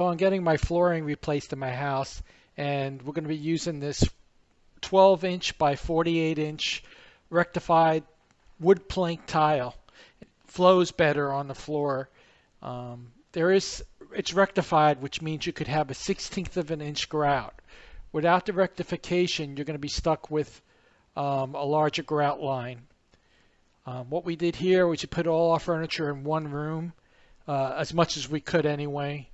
So I'm getting my flooring replaced in my house, and we're going to be using this 12-inch by 48-inch rectified wood plank tile. It flows better on the floor. It's rectified, which means you could have a 1/16 of an inch grout. Without the rectification, you're going to be stuck with a larger grout line. What we did here was you put all our furniture in one room, as much as we could anyway.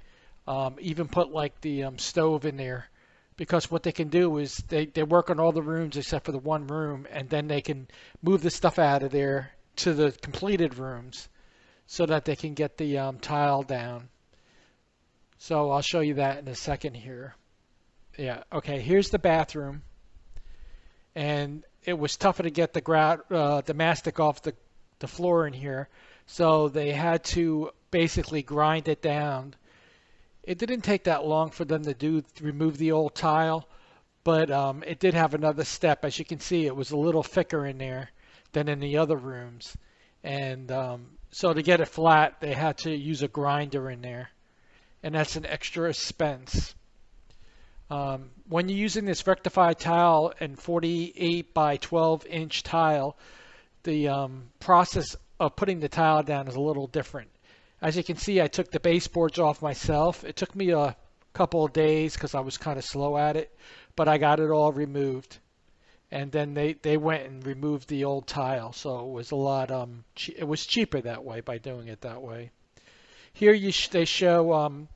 Even put like the stove in there, because what they can do is they work on all the rooms except for the one room, and then they can move the stuff out of there to the completed rooms so that they can get the tile down. So I'll show you that in a second here. Yeah, okay, here's the bathroom. And it was tougher to get the grout, the mastic off the floor in here. So they had to basically grind it down. It didn't take that long for them to remove the old tile, but it did have another step. As you can see, it was a little thicker in there than in the other rooms. And so to get it flat, they had to use a grinder in there. And that's an extra expense. When you're using this rectified tile and 48 by 12-inch tile, the process of putting the tile down is a little different. As you can see, I took the baseboards off myself. It took me a couple of days because I was kind of slow at it, but I got it all removed. And then they went and removed the old tile, so it was a lot. It was cheaper that way by doing it that way. Here they show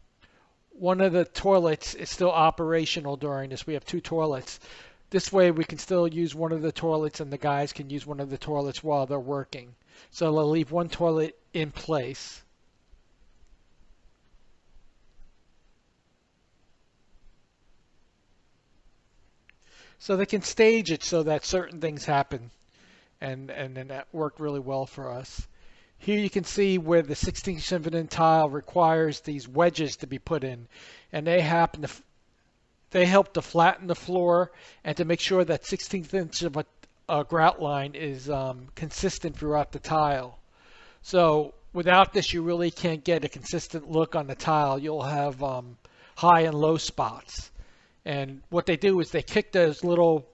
one of the toilets is still operational during this. We have two toilets. This way we can still use one of the toilets and the guys can use one of the toilets while they're working. So they'll leave one toilet in place. So they can stage it so that certain things happen. And then that worked really well for us. Here you can see where the 16th of an inch tile requires these wedges to be put in, and they help to flatten the floor and to make sure that 16th inch of a grout line is consistent throughout the tile. So without this, you really can't get a consistent look on the tile. You'll have high and low spots. And what they do is they kick those little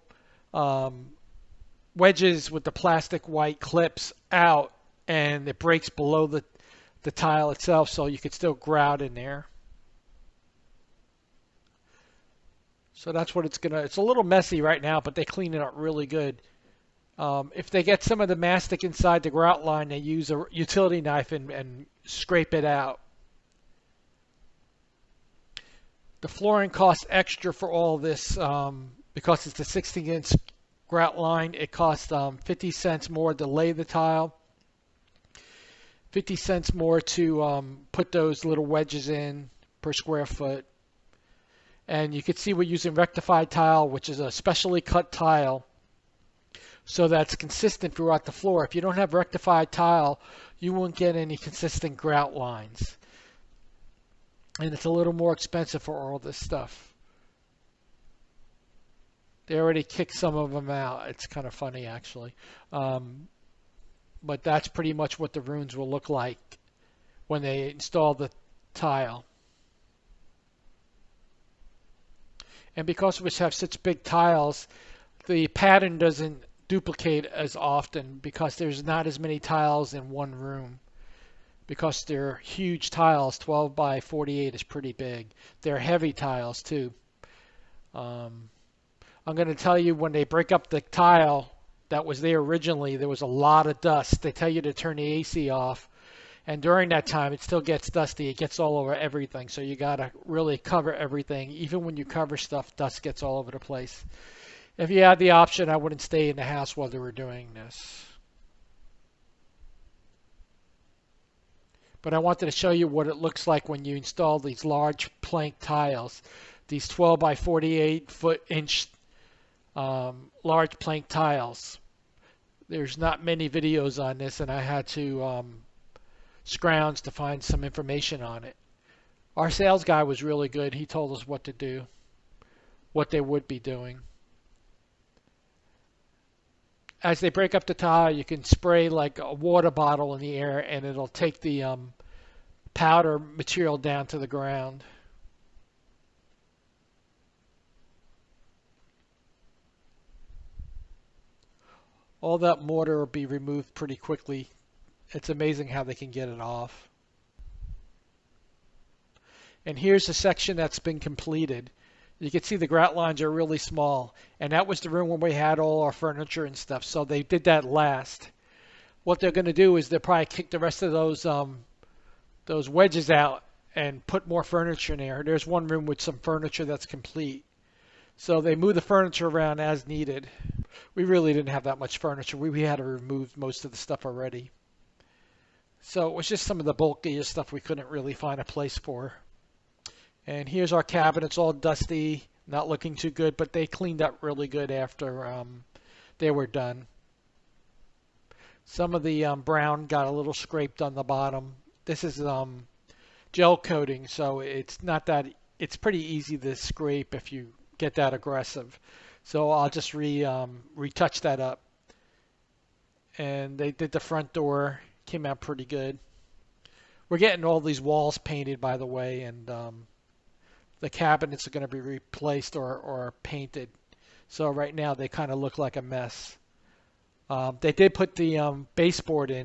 wedges with the plastic white clips out, and it breaks below the tile itself, so you could still grout in there. So that's what it's a little messy right now, but they clean it up really good. If they get some of the mastic inside the grout line, they use a utility knife and scrape it out. The flooring costs extra for all this because it's a 16-inch grout line. It costs 50 cents more to lay the tile, 50 cents more to put those little wedges in per square foot. And you can see we're using rectified tile, which is a specially cut tile, so that's consistent throughout the floor. If you don't have rectified tile, you won't get any consistent grout lines. And it's a little more expensive for all this stuff. They already kicked some of them out. It's kind of funny, actually. But that's pretty much what the rooms will look like when they install the tile. And because we have such big tiles, the pattern doesn't duplicate as often because there's not as many tiles in one room. Because they're huge tiles, 12 by 48 is pretty big. They're heavy tiles too. I'm going to tell you, when they break up the tile that was there originally, there was a lot of dust. They tell you to turn the AC off, and during that time it still gets dusty. It gets all over everything, so you got to really cover everything. Even when you cover stuff, dust gets all over the place. If you had the option, I wouldn't stay in the house while they were doing this. But I wanted to show you what it looks like when you install these large plank tiles, these 12 by 48 inch large plank tiles. There's not many videos on this, and I had to scrounge to find some information on it. Our sales guy was really good. He told us what to do, what they would be doing. As they break up the tile, you can spray like a water bottle in the air, and it'll take the powder material down to the ground. All that mortar will be removed pretty quickly. It's amazing how they can get it off. And here's the section that's been completed. You can see the grout lines are really small, and that was the room where we had all our furniture and stuff, so they did that last. What they're going to do is they'll probably kick the rest of those wedges out and put more furniture in there. There's one room with some furniture that's complete. So they move the furniture around as needed. We really didn't have that much furniture. We had to remove most of the stuff already. So it was just some of the bulkier stuff we couldn't really find a place for. And here's our cabinets, all dusty, not looking too good, but they cleaned up really good after they were done. Some of the brown got a little scraped on the bottom. This is gel coating, so it's not that, it's pretty easy to scrape if you get that aggressive. So I'll just retouch that up. And they did the front door, came out pretty good. We're getting all these walls painted, by the way, and the cabinets are going to be replaced or painted. So right now they kind of look like a mess. They did put the baseboard in.